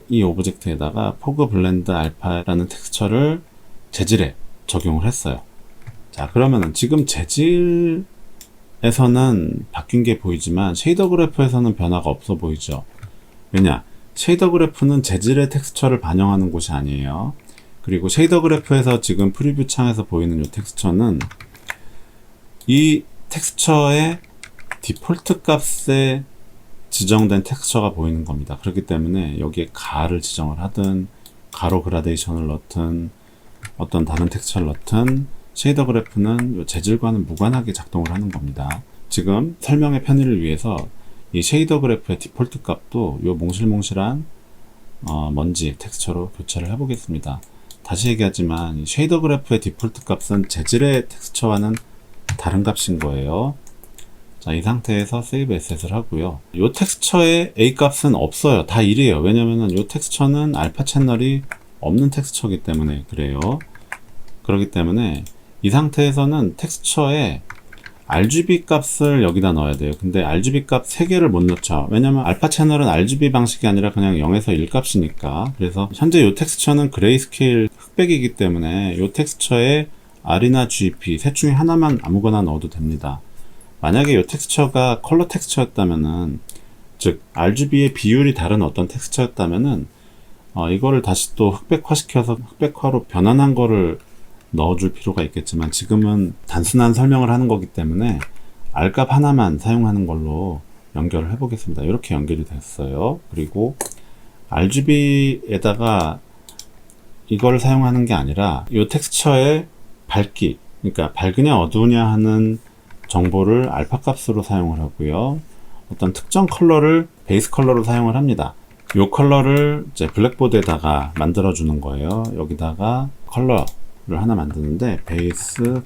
이 오브젝트에다가 포그 블렌드 알파라는 텍스처를 재질에 적용을 했어요. 자, 그러면은 지금 재질에서는 바뀐 게 보이지만 쉐이더 그래프에서는 변화가 없어 보이죠. 왜냐? 쉐이더 그래프는 재질의 텍스처를 반영하는 곳이 아니에요. 그리고 쉐이더 그래프에서 지금 프리뷰 창에서 보이는 이 텍스처는 이 텍스처의 디폴트 값에 지정된 텍스처가 보이는 겁니다. 그렇기 때문에 여기에 가를 지정을 하든 가로 그라데이션을 넣든 어떤 다른 텍스처를 넣든 쉐이더 그래프는 이 재질과는 무관하게 작동을 하는 겁니다. 지금 설명의 편의를 위해서 이 쉐이더 그래프의 디폴트 값도 이 몽실몽실한 먼지 텍스처로 교체를 해보겠습니다. 다시 얘기하지만 이 쉐이더 그래프의 디폴트 값은 재질의 텍스처와는 다른 값인 거예요. 자, 이 상태에서 세이브 에셋을 하고요. 이 텍스처의 A 값은 없어요. 다 1이에요. 왜냐면은 이 텍스처는 알파 채널이 없는 텍스처이기 때문에 그래요. 그렇기 때문에 이 상태에서는 텍스처에 RGB 값을 여기다 넣어야 돼요. 근데 RGB 값 3개를 못 넣죠. 왜냐면 알파 채널은 RGB 방식이 아니라 그냥 0에서 1 값이니까. 그래서 현재 이 텍스처는 그레이스케일 흑백이기 때문에 이 텍스처에 R이나 GP 셋 중에 하나만 아무거나 넣어도 됩니다. 만약에 이 텍스처가 컬러 텍스처였다면은, 즉 RGB의 비율이 다른 어떤 텍스처였다면은 이거를 다시 또 흑백화시켜서 흑백화로 변환한 거를 넣어줄 필요가 있겠지만, 지금은 단순한 설명을 하는 거기 때문에 R값 하나만 사용하는 걸로 연결을 해 보겠습니다. 이렇게 연결이 됐어요. 그리고 RGB에다가 이걸 사용하는 게 아니라 이 텍스처의 밝기, 그러니까 밝으냐 어두우냐 하는 정보를 알파 값으로 사용을 하고요. 어떤 특정 컬러를 베이스 컬러로 사용을 합니다. 요 컬러를 이제 블랙보드에다가 만들어 주는 거예요. 여기다가 컬러를 하나 만드는데 베이스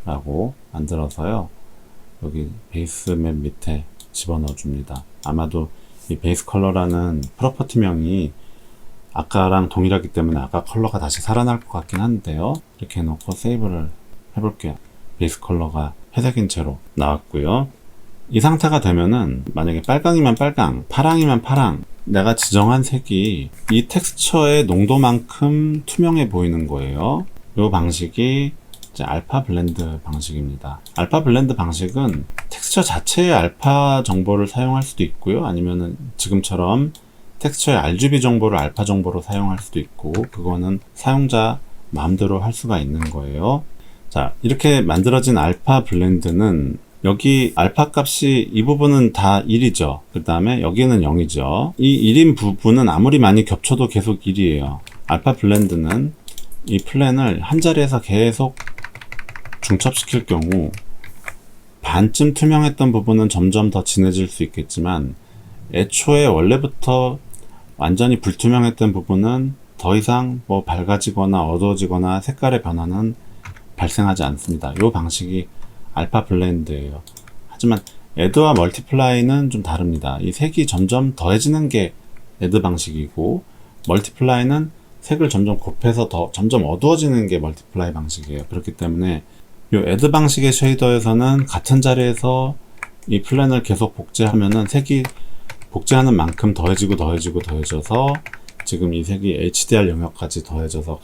컬러라고 만들어서요. 여기 베이스 맨 밑에 집어넣어 줍니다. 아마도 이 베이스 컬러라는 프로퍼티명이 아까랑 동일하기 때문에 아까 컬러가 다시 살아날 것 같긴 한데요. 이렇게 해놓고 세이브를 해볼게요. 베이스 컬러가 회색인 채로 나왔고요. 이 상태가 되면은 만약에 빨강이면 빨강, 파랑이면 파랑, 내가 지정한 색이 이 텍스처의 농도만큼 투명해 보이는 거예요. 이 방식이 이제 알파 블렌드 방식입니다. 알파 블렌드 방식은 텍스처 자체의 알파 정보를 사용할 수도 있고요. 아니면은 지금처럼 텍스처의 RGB 정보를 알파 정보로 사용할 수도 있고, 그거는 사용자 마음대로 할 수가 있는 거예요. 자, 이렇게 만들어진 알파 블렌드는 여기 알파 값이 이 부분은 다 1이죠. 그 다음에 여기는 0이죠. 이 1인 부분은 아무리 많이 겹쳐도 계속 1이에요. 알파 블렌드는 이 플랜을 한 자리에서 계속 중첩시킬 경우 반쯤 투명했던 부분은 점점 더 진해질 수 있겠지만, 애초에 원래부터 완전히 불투명했던 부분은 더 이상 뭐 밝아지거나 어두워지거나 색깔의 변화는 발생하지 않습니다. 이 방식이 알파 블렌드예요. 하지만 애드와 멀티플라이는 좀 다릅니다. 이 색이 점점 더해지는 게 애드 방식이고, 멀티플라이는 색을 점점 곱해서 점점 어두워지는 게 멀티플라이 방식이에요. 그렇기 때문에 이 애드 방식의 쉐이더에서는 같은 자리에서 이 플랜을 계속 복제하면은 색이 복제하는 만큼 더해져서 지금 이 색이 HDR 영역까지 더해져서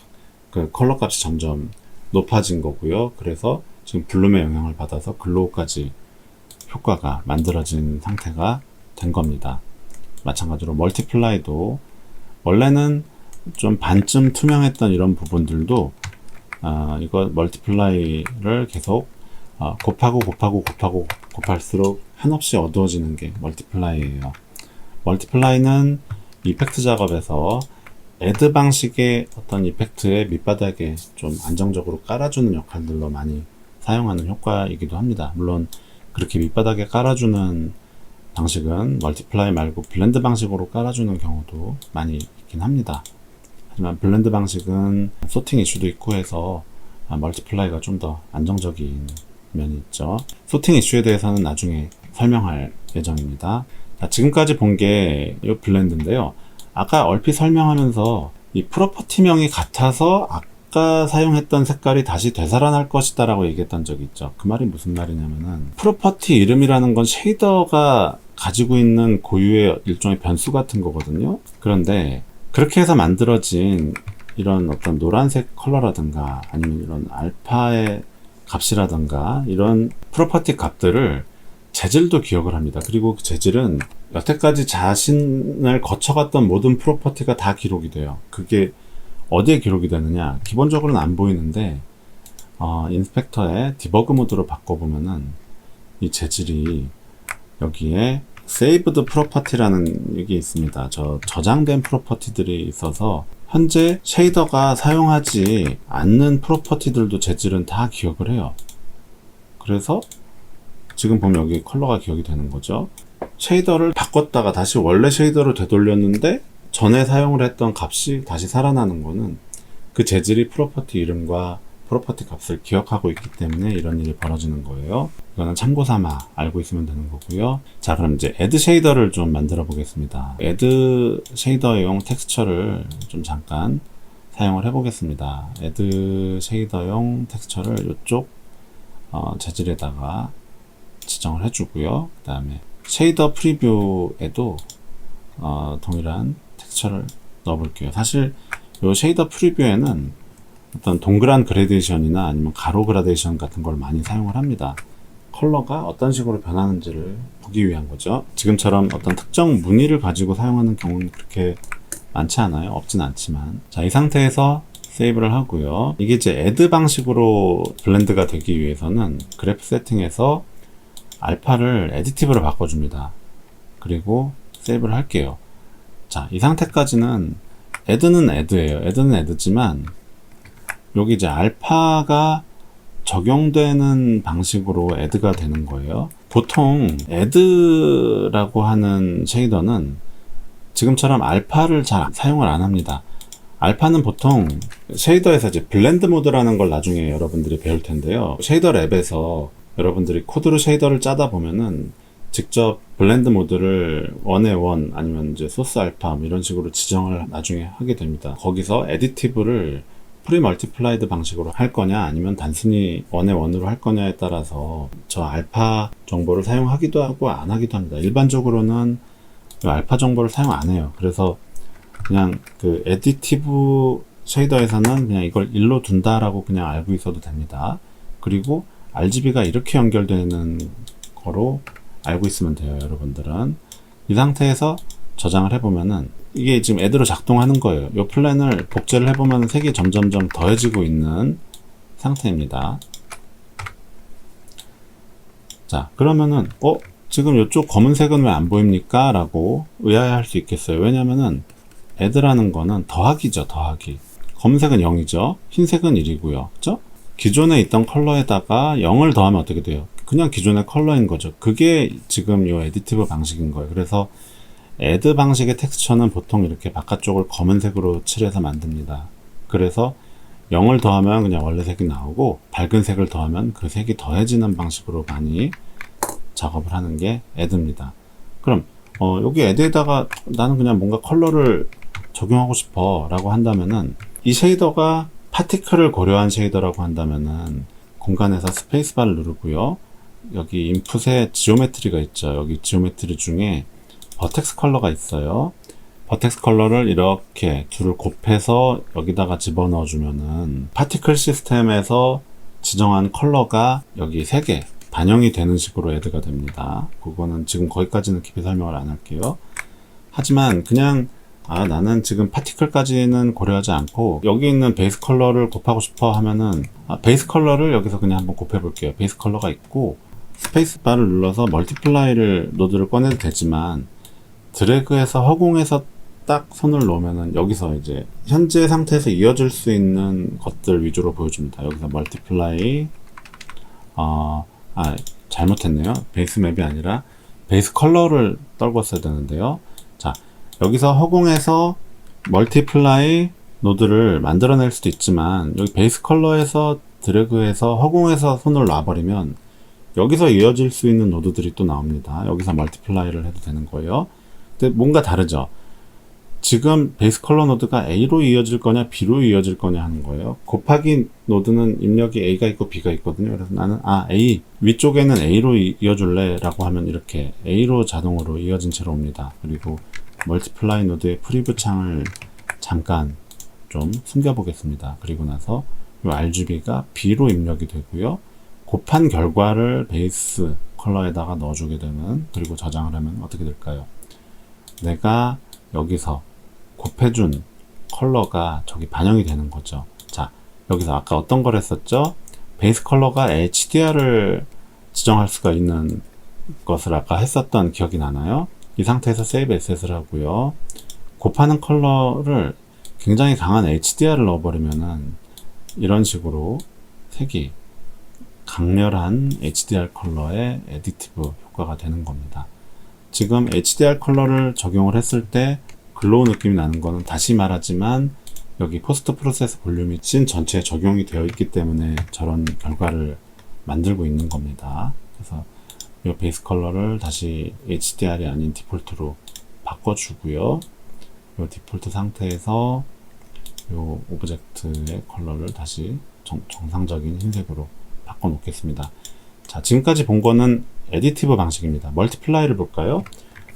그 컬러 값이 점점 높아진 거고요. 그래서 지금 블룸의 영향을 받아서 글로우까지 효과가 만들어진 상태가 된 겁니다. 마찬가지로 멀티플라이도 원래는 좀 반쯤 투명했던 이런 부분들도 이거 멀티플라이를 계속 곱할수록 한없이 어두워지는 게 멀티플라이예요. 멀티플라이는 이펙트 작업에서 애드 방식의 어떤 이펙트의 밑바닥에 좀 안정적으로 깔아주는 역할들로 많이 사용하는 효과이기도 합니다. 물론 그렇게 밑바닥에 깔아주는 방식은 멀티플라이 말고 블렌드 방식으로 깔아주는 경우도 많이 있긴 합니다. 하지만 블렌드 방식은 소팅 이슈도 있고 해서 멀티플라이가 좀 더 안정적인 면이 있죠. 소팅 이슈에 대해서는 나중에 설명할 예정입니다. 자, 지금까지 본 게 이 블렌드인데요. 아까 얼핏 설명하면서 이 프로퍼티명이 같아서 아까 사용했던 색깔이 다시 되살아날 것이다 라고 얘기했던 적이 있죠. 그 말이 무슨 말이냐면은, 프로퍼티 이름이라는 건 쉐이더가 가지고 있는 고유의 일종의 변수 같은 거거든요. 그런데 그렇게 해서 만들어진 이런 어떤 노란색 컬러라든가 아니면 이런 알파의 값이라든가 이런 프로퍼티 값들을 재질도 기억을 합니다. 그리고 그 재질은 여태까지 자신을 거쳐갔던 모든 프로퍼티가 다 기록이 돼요. 그게 어디에 기록이 되느냐? 기본적으로는 안 보이는데 인스펙터의 디버그 모드로 바꿔보면은 이 재질이 여기에 saved property라는 게 있습니다. 저장된 프로퍼티들이 있어서 현재 쉐이더가 사용하지 않는 프로퍼티들도 재질은 다 기억을 해요. 그래서 지금 보면 여기 컬러가 기억이 되는 거죠. 쉐이더를 바꿨다가 다시 원래 쉐이더로 되돌렸는데 전에 사용을 했던 값이 다시 살아나는 거는 그 재질이 프로퍼티 이름과 프로퍼티 값을 기억하고 있기 때문에 이런 일이 벌어지는 거예요. 이거는 참고 삼아 알고 있으면 되는 거고요. 자, 그럼 이제 애드 쉐이더를 좀 만들어 보겠습니다. 애드 쉐이더용 텍스처를 좀 잠깐 사용을 해 보겠습니다. 애드 쉐이더용 텍스처를 이쪽 재질에다가 지정을 해주고요. 그 다음에 쉐이더 프리뷰에도 동일한 텍스처를 넣어볼게요. 사실 이 쉐이더 프리뷰에는 어떤 동그란 그라데이션이나 아니면 가로 그라데이션 같은 걸 많이 사용을 합니다. 컬러가 어떤 식으로 변하는지를 보기 위한 거죠. 지금처럼 어떤 특정 무늬를 가지고 사용하는 경우는 그렇게 많지 않아요. 없진 않지만. 자, 이 상태에서 세이브를 하고요. 이게 이제 애드 방식으로 블렌드가 되기 위해서는 그래프 세팅에서 알파를 에디티브로 바꿔줍니다. 그리고 세이브를 할게요. 자, 이 상태까지는 애드는 애드예요. 애드는 애드지만 여기 이제 알파가 적용되는 방식으로 애드가 되는 거예요. 보통 애드라고 하는 쉐이더는 지금처럼 알파를 잘 사용을 안 합니다. 알파는 보통 쉐이더에서 이제 블렌드 모드라는 걸 나중에 여러분들이 배울 텐데요. 쉐이더 랩에서 여러분들이 코드로 쉐이더를 짜다 보면은 직접 블렌드 모드를 1에 1 아니면 이제 소스 알파 뭐 이런 식으로 지정을 나중에 하게 됩니다. 거기서 애디티브를 프리 멀티플라이드 방식으로 할 거냐 아니면 단순히 1에 1으로 할 거냐에 따라서 저 알파 정보를 사용하기도 하고 안 하기도 합니다. 일반적으로는 이 알파 정보를 사용 안 해요. 그래서 그냥 그 애디티브 쉐이더에서는 그냥 이걸 1로 둔다라고 그냥 알고 있어도 됩니다. 그리고 RGB가 이렇게 연결되는 거로 알고 있으면 돼요. 여러분들은 이 상태에서 저장을 해보면은 이게 지금 애드로 작동하는 거예요. 이 플랜을 복제를 해보면 색이 점점점 더해지고 있는 상태입니다. 자, 그러면은 지금 이쪽 검은색은 왜 안 보입니까? 라고 의아해할 수 있겠어요. 왜냐면은 애드라는 거는 더하기죠. 더하기. 검은색은 0이죠. 흰색은 1이고요. 그죠? 기존에 있던 컬러에다가 0을 더하면 어떻게 돼요? 그냥 기존의 컬러인 거죠. 그게 지금 이 에디티브 방식인 거예요. 그래서 애드 방식의 텍스처는 보통 이렇게 바깥쪽을 검은색으로 칠해서 만듭니다. 그래서 0을 더하면 그냥 원래 색이 나오고 밝은 색을 더하면 그 색이 더해지는 방식으로 많이 작업을 하는 게 애드입니다. 그럼 여기 애드에다가 나는 그냥 뭔가 컬러를 적용하고 싶어 라고 한다면은 이 쉐이더가 파티클을 고려한 쉐이더라고 한다면은 공간에서 스페이스바를 누르고요. 여기 인풋에 지오메트리가 있죠. 여기 지오메트리 중에 버텍스 컬러가 있어요. 버텍스 컬러를 이렇게 줄을 곱해서 여기다가 집어넣어 주면은 파티클 시스템에서 지정한 컬러가 여기 3개 반영이 되는 식으로 애드가 됩니다. 그거는 지금 거기까지는 깊이 설명을 안 할게요. 하지만 그냥 나는 지금 파티클까지는 고려하지 않고 여기 있는 베이스 컬러를 곱하고 싶어 하면은 베이스 컬러를 여기서 그냥 한번 곱해 볼게요. 베이스 컬러가 있고 스페이스바를 눌러서 멀티플라이를 노드를 꺼내도 되지만 드래그해서 허공에서 딱 손을 놓으면은 여기서 이제 현재 상태에서 이어질 수 있는 것들 위주로 보여줍니다. 여기서 멀티플라이 잘못했네요. 베이스 맵이 아니라 베이스 컬러를 떨궜어야 되는데요. 자, 여기서 허공에서 멀티플라이 노드를 만들어낼 수도 있지만 여기 베이스 컬러에서 드래그해서 허공에서 손을 놔버리면 여기서 이어질 수 있는 노드들이 또 나옵니다. 여기서 멀티플라이를 해도 되는 거예요. 근데 뭔가 다르죠. 지금 베이스 컬러 노드가 A로 이어질 거냐 B로 이어질 거냐 하는 거예요. 곱하기 노드는 입력이 A가 있고 B가 있거든요. 그래서 나는 A 위쪽에는 A로 이어줄래 라고 하면 이렇게 A로 자동으로 이어진 채로 옵니다. 그리고 멀티플라이 노드의 프리뷰 창을 잠깐 좀 숨겨 보겠습니다. 그리고 나서 이 RGB가 B로 입력이 되고요. 곱한 결과를 베이스 컬러에다가 넣어주게 되면, 그리고 저장을 하면 어떻게 될까요? 내가 여기서 곱해준 컬러가 저기 반영이 되는 거죠. 자, 여기서 아까 어떤 걸 했었죠? 베이스 컬러가 HDR을 지정할 수가 있는 것을 아까 했었던 기억이 나나요? 이 상태에서 Save Asset을 하고요. 곱하는 컬러를 굉장히 강한 HDR을 넣어버리면은 이런 식으로 색이 강렬한 HDR 컬러의 애디티브 효과가 되는 겁니다. 지금 HDR 컬러를 적용을 했을 때 글로우 느낌이 나는 거는 다시 말하지만 여기 포스트 프로세스 볼륨이 씬 전체에 적용이 되어 있기 때문에 저런 결과를 만들고 있는 겁니다. 그래서 이 베이스 컬러를 다시 HDR이 아닌 디폴트로 바꿔주고요. 이 디폴트 상태에서 이 오브젝트의 컬러를 다시 정상적인 흰색으로 바꿔 놓겠습니다. 자, 지금까지 본 거는 애디티브 방식입니다. 멀티플라이를 볼까요?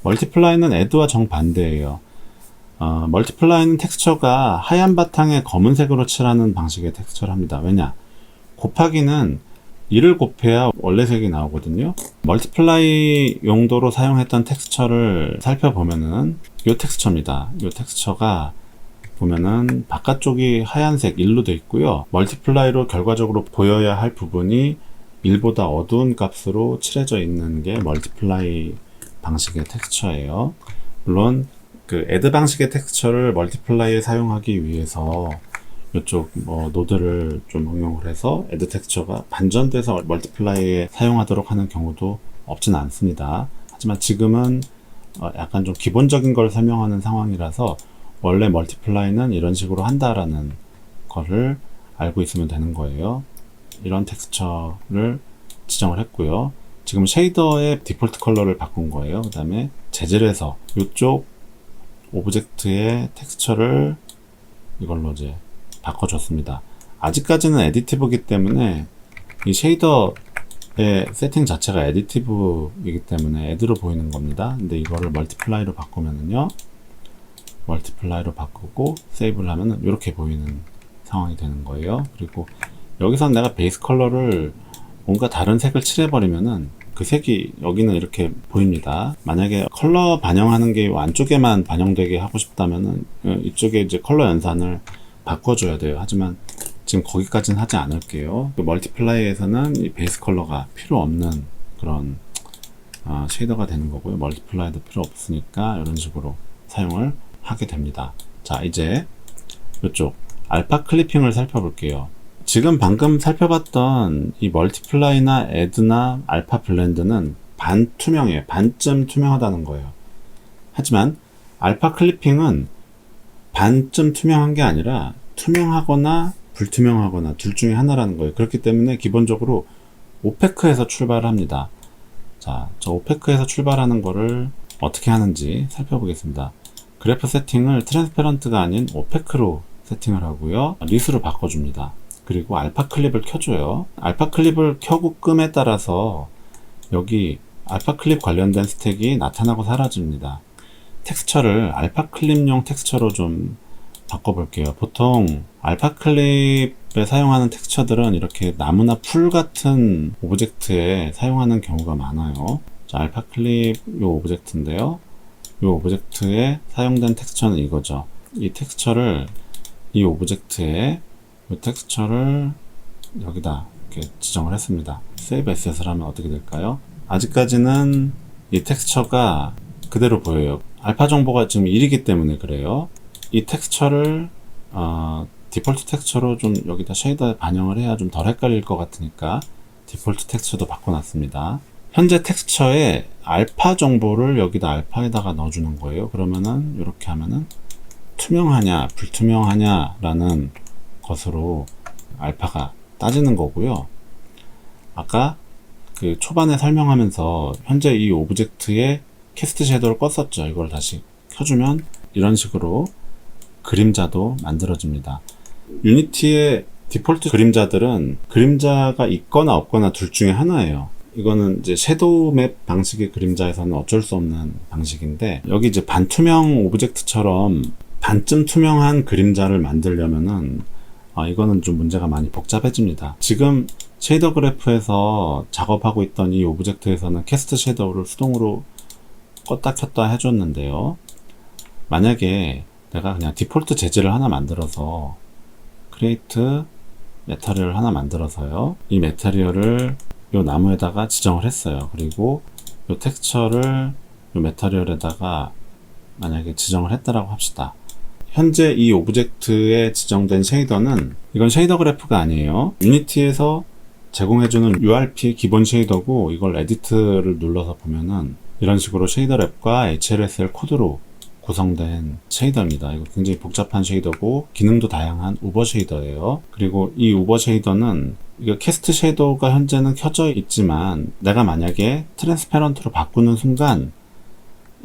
멀티플라이는 애드와 정반대예요. 멀티플라이는 텍스처가 하얀 바탕에 검은색으로 칠하는 방식의 텍스처를 합니다. 왜냐? 곱하기는 1을 곱해야 원래 색이 나오거든요. 멀티플라이 용도로 사용했던 텍스처를 살펴보면은 이 텍스처입니다. 이 텍스처가 보면은 바깥쪽이 하얀색 1로 되어 있고요. 멀티플라이로 결과적으로 보여야 할 부분이 1보다 어두운 값으로 칠해져 있는 게 멀티플라이 방식의 텍스처예요. 물론 그 애드 방식의 텍스처를 멀티플라이에 사용하기 위해서 이쪽 노드를 좀 응용을 해서 애드 텍스처가 반전돼서 멀티플라이에 사용하도록 하는 경우도 없진 않습니다. 하지만 지금은 약간 좀 기본적인 걸 설명하는 상황이라서 원래 멀티플라이는 이런 식으로 한다라는 거를 알고 있으면 되는 거예요. 이런 텍스처를 지정을 했고요. 지금 쉐이더의 디폴트 컬러를 바꾼 거예요. 그 다음에 재질에서 이쪽 오브젝트의 텍스처를 이걸로 이제 바꿔줬습니다. 아직까지는 에디티브이기 때문에 이 쉐이더의 세팅 자체가 에디티브이기 때문에 애드로 보이는 겁니다. 근데 이거를 멀티플라이로 바꾸면은요, 멀티플라이로 바꾸고 세이브를 하면은 이렇게 보이는 상황이 되는 거예요. 그리고 여기서 내가 베이스 컬러를 뭔가 다른 색을 칠해버리면은 그 색이 여기는 이렇게 보입니다. 만약에 컬러 반영하는 게 안쪽에만 반영되게 하고 싶다면은 이쪽에 이제 컬러 연산을 바꿔줘야 돼요. 하지만 지금 거기까지는 하지 않을게요. 멀티플라이에서는 이 베이스 컬러가 필요 없는 그런 쉐이더가 되는 거고요. 멀티플라이도 필요 없으니까 이런 식으로 사용을 하게 됩니다. 자, 이제 이쪽 알파 클리핑을 살펴볼게요. 지금 방금 살펴봤던 이 멀티플라이나 애드나 알파 블렌드는 반투명해요. 반쯤 투명하다는 거예요. 하지만 알파 클리핑은 반쯤 투명한 게 아니라 투명하거나 불투명하거나 둘 중에 하나라는 거예요. 그렇기 때문에 기본적으로 오페크에서 출발합니다. 자, 저 오페크에서 출발하는 거를 어떻게 하는지 살펴보겠습니다. 그래프 세팅을 트랜스페런트가 아닌 오페크로 세팅을 하고요. 리스로 바꿔줍니다. 그리고 알파 클립을 켜줘요. 알파 클립을 켜고 끔에 따라서 여기 알파 클립 관련된 스택이 나타나고 사라집니다. 텍스처를 알파 클립용 텍스처로 좀 바꿔볼게요. 보통 알파 클립에 사용하는 텍스처들은 이렇게 나무나 풀 같은 오브젝트에 사용하는 경우가 많아요. 자, 알파 클립 요 오브젝트인데요. 요 오브젝트에 사용된 텍스처는 이거죠. 이 텍스처를 이 오브젝트에 이 텍스처를 여기다 이렇게 지정을 했습니다. 세이브 에셋을 하면 어떻게 될까요? 아직까지는 이 텍스처가 그대로 보여요. 알파 정보가 지금 1이기 때문에 그래요. 이 텍스처를 디폴트 텍스처로 좀 여기다 쉐이더에 반영을 해야 좀 덜 헷갈릴 것 같으니까 디폴트 텍스처도 바꿔놨습니다. 현재 텍스처에 알파 정보를 여기다 알파에다가 넣어주는 거예요. 그러면은 이렇게 하면은 투명하냐 불투명하냐 라는 것으로 알파가 따지는 거고요. 아까 그 초반에 설명하면서 현재 이 오브젝트에 캐스트 섀도우를 껐었죠. 이걸 다시 켜주면 이런 식으로 그림자도 만들어집니다. 유니티의 디폴트 그림자들은 그림자가 있거나 없거나 둘 중에 하나예요. 이거는 이제 섀도우 맵 방식의 그림자에서는 어쩔 수 없는 방식인데, 여기 이제 반투명 오브젝트처럼 반쯤 투명한 그림자를 만들려면은 이거는 좀 문제가 많이 복잡해집니다. 지금 쉐이더 그래프에서 작업하고 있던 이 오브젝트에서는 캐스트 섀도우를 수동으로 껐다 켰다 해줬는데요. 만약에 내가 그냥 디폴트 재질을 하나 만들어서 크리에이트 메타리얼 하나 만들어서요, 이 메타리얼을 요 나무에다가 지정을 했어요. 그리고 요 텍스처를 요 메타리얼에다가 만약에 지정을 했다라고 합시다. 현재 이 오브젝트에 지정된 쉐이더는, 이건 쉐이더 그래프가 아니에요. 유니티에서 제공해주는 URP 기본 쉐이더고, 이걸 에디트를 눌러서 보면은 이런 식으로 쉐이더 랩과 HLSL 코드로 구성된 쉐이더입니다. 이거 굉장히 복잡한 쉐이더고 기능도 다양한 우버 쉐이더예요. 그리고 이 우버 쉐이더는 이거 캐스트 섀도우가 현재는 켜져 있지만, 내가 만약에 트랜스페런트로 바꾸는 순간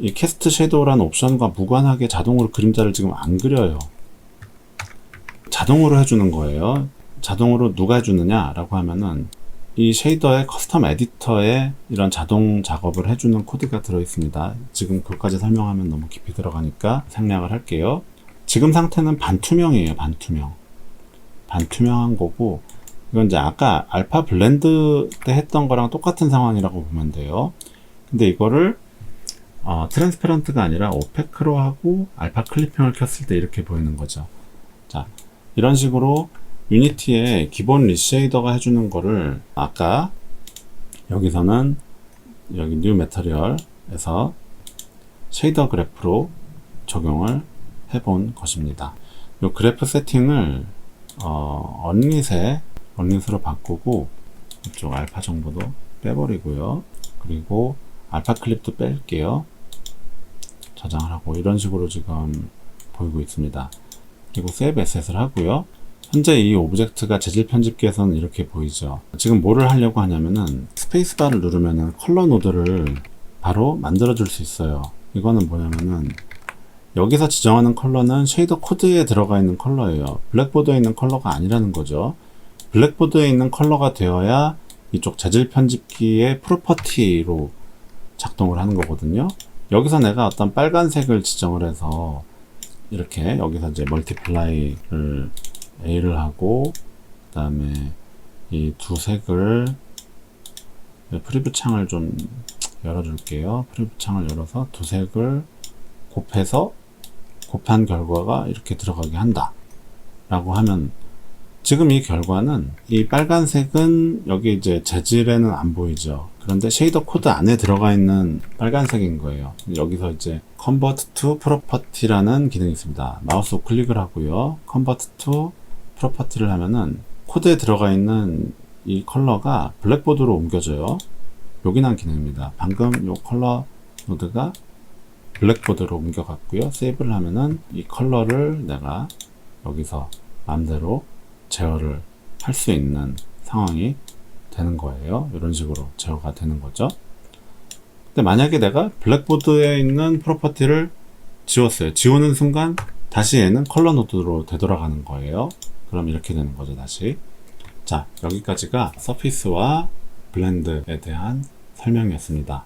이 캐스트 섀도우라는 옵션과 무관하게 자동으로 그림자를 지금 안 그려요. 자동으로 해주는 거예요. 자동으로 누가 해주느냐 라고 하면은 이 쉐이더의 커스텀 에디터에 이런 자동 작업을 해주는 코드가 들어있습니다. 지금 그것까지 설명하면 너무 깊이 들어가니까 생략을 할게요. 지금 상태는 반투명이에요. 반투명한 거고, 이건 이제 아까 알파 블렌드 때 했던 거랑 똑같은 상황이라고 보면 돼요. 근데 이거를 트랜스페런트가 아니라 오페크로 하고 알파 클리핑을 켰을 때 이렇게 보이는 거죠. 자, 이런 식으로 유니티에 기본 리쉐이더가 해주는 거를 아까 여기서는 여기 뉴 메터리얼에서 쉐이더 그래프로 적용을 해본 것입니다. 이 그래프 세팅을 언릿으로 바꾸고 이쪽 알파 정보도 빼버리고요. 그리고 알파 클립도 뺄게요. 저장을 하고 이런 식으로 지금 보이고 있습니다. 그리고 세이브 에셋을 하고요. 현재 이 오브젝트가 재질 편집기에서는 이렇게 보이죠. 지금 뭐를 하려고 하냐면은 스페이스바를 누르면은 컬러 노드를 바로 만들어 줄 수 있어요. 이거는 뭐냐면은 여기서 지정하는 컬러는 쉐이더 코드에 들어가 있는 컬러예요. 블랙보드에 있는 컬러가 아니라는 거죠. 블랙보드에 있는 컬러가 되어야 이쪽 재질 편집기의 프로퍼티로 작동을 하는 거거든요. 여기서 내가 어떤 빨간색을 지정을 해서 이렇게 여기서 이제 멀티플라이를 A를 하고 그 다음에 이 두 색을 프리뷰 창을 좀 열어줄게요. 프리뷰 창을 열어서 두 색을 곱해서 곱한 결과가 이렇게 들어가게 한다 라고 하면 지금 이 결과는 이 빨간색은 여기 이제 재질에는 안 보이죠. 그런데 쉐이더 코드 안에 들어가 있는 빨간색인 거예요. 여기서 이제 Convert to Property라는 기능이 있습니다. 마우스 우클릭을 하고요. Convert to Property를 하면은 코드에 들어가 있는 이 컬러가 블랙보드로 옮겨져요. 요긴한 기능입니다. 방금 요 컬러 노드가 블랙보드로 옮겨갔고요. 세이브를 하면은 이 컬러를 내가 여기서 마음대로 제어를 할 수 있는 상황이 되는 거예요. 이런 식으로 제어가 되는 거죠. 근데 만약에 내가 블랙보드에 있는 프로퍼티를 지웠어요. 지우는 순간 다시 얘는 컬러 노드로 되돌아가는 거예요. 그럼 이렇게 되는 거죠, 다시. 자, 여기까지가 서피스와 블렌드에 대한 설명이었습니다.